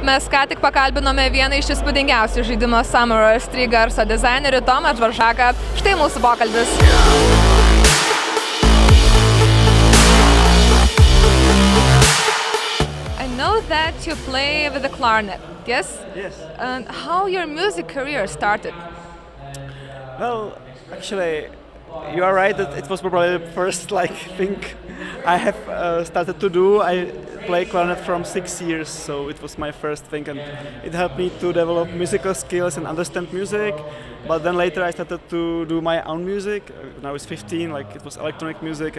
Mes ką tik pakalbinome vieną iš įspūdingiausių žaidimo Samorost garso dizainerių Tomáš Dvořáką. Štai mūsų pokalbis. I know that you play with the clarinet, yes? Yes. And how your music career started? Well, actually, you are right that it was probably the first thing I have started to do. I play clarinet from 6 years, so it was my first thing, and it helped me to develop musical skills and understand music. But then later I started to do my own music. When I was 15, it was electronic music,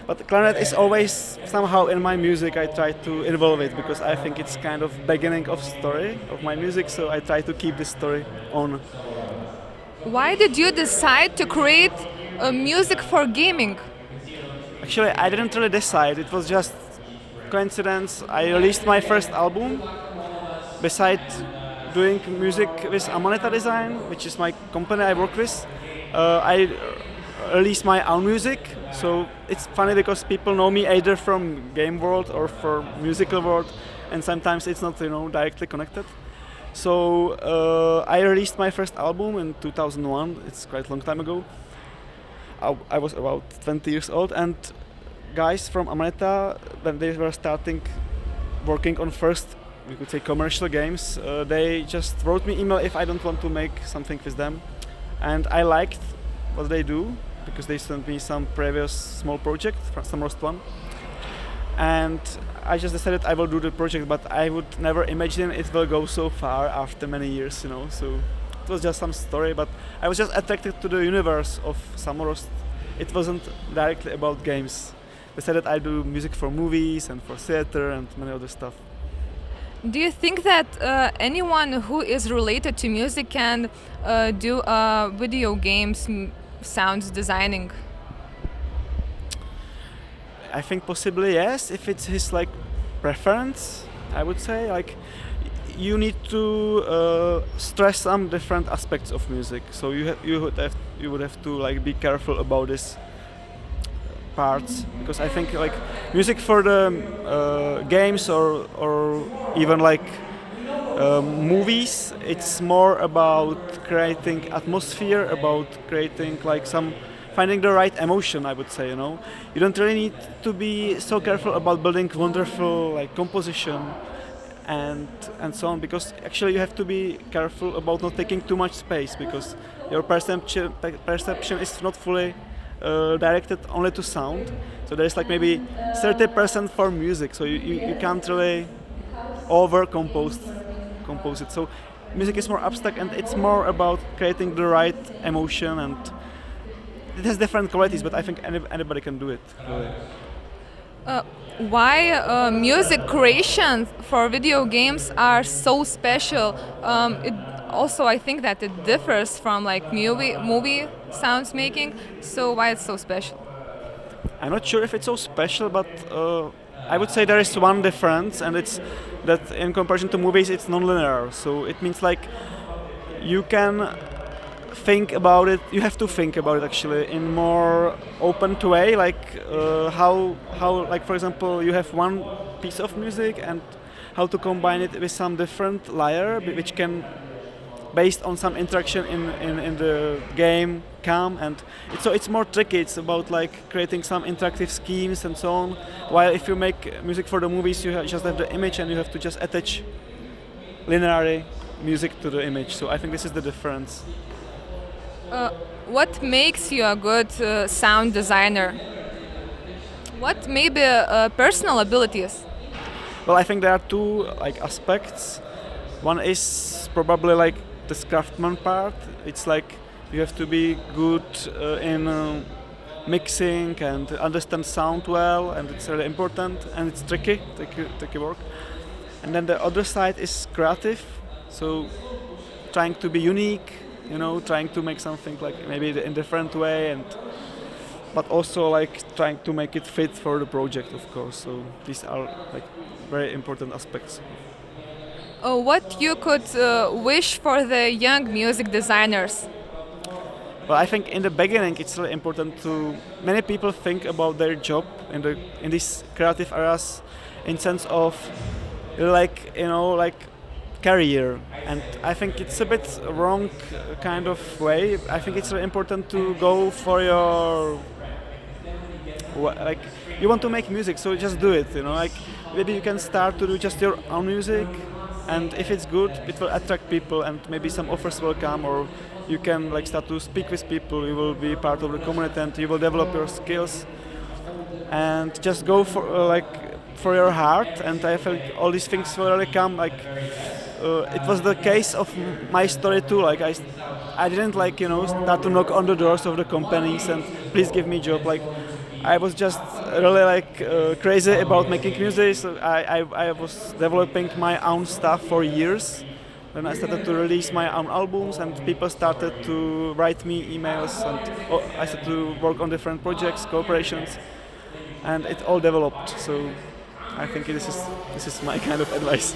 but the clarinet is always somehow in my music. I try to involve it because I think it's kind of beginning of story of my music, so I try to keep this story on. Why did you decide to create music for gaming? Actually, I didn't really decide. It was just coincidence. I released my first album. Besides doing music with Amanita Design, which is my company I work with, I released my own music. So it's funny because people know me either from game world or from musical world, and sometimes it's not directly connected. So I released my first album in 2001. It's quite a long time ago. I was about 20 years old, and guys from Amanita, when they were starting working on first, we could say, commercial games, they just wrote me email if I don't want to make something with them, and I liked what they do because they sent me some previous small project from Samorost one, and I just decided I will do the project, but I would never imagine it will go so far after many years, so it was just some story, but I was just attracted to the universe of Samorost. It wasn't directly about games. They said that I do music for movies and for theater and many other stuff. Do you think that anyone who is related to music can do video games sound designing? I think possibly yes, if it's his preference. I would say you need to stress some different aspects of music. So you would have to be careful about this parts, because I think music for the games or even movies, it's more about creating atmosphere, about creating finding the right emotion, I would say. You don't really need to be so careful about building wonderful composition and so on, because actually you have to be careful about not taking too much space, because your perception is not fully directed only to sound. So there's maybe 30% for music, so you can't really over compose it. So music is more abstract, and it's more about creating the right emotion, and it has different qualities, but I think anybody can do it, really. Why music creations for video games are so special? Also, I think that it differs from movie sounds making. So why it's so special? I'm not sure if it's so special, but I would say there is one difference, and it's that in comparison to movies, it's non-linear. So it means you can think about it. You have to think about it actually in more open way, how for example you have one piece of music and how to combine it with some different layer which can, based on some interaction in the game, come, and it's more tricky. It's about creating some interactive schemes and so on. While if you make music for the movies, you just have the image and you have to just attach linearly music to the image. So I think this is the difference. What makes you a good sound designer? What may be personal abilities? Well, I think there are two aspects. One is probably this craftsman part. It's you have to be good in mixing and understand sound well, and it's really important, and it's tricky work. And then the other side is creative, so trying to be unique, trying to make something maybe in a different way, but also trying to make it fit for the project, of course. So these are very important aspects. What you could wish for the young music designers? Well, I think in the beginning it's really important to. Many people think about their job in these creative areas in sense of like like career, and I think it's a bit wrong kind of way. I think it's really important to go for your like you want to make music, so just do it. Like maybe you can start to do just your own music, and if it's good, it will attract people, and maybe some offers will come, or you can like start to speak with people. You will be part of the community, and you will develop your skills, and just go for for your heart. And I think all these things will really come. Like it was the case of my story too. Like I didn't start to knock on the doors of the companies and please give me job. Like I was just really crazy about making music. So I was developing my own stuff for years. Then I started to release my own albums, and people started to write me emails, and I started to work on different projects, cooperations, and it all developed. So I think this is my kind of advice.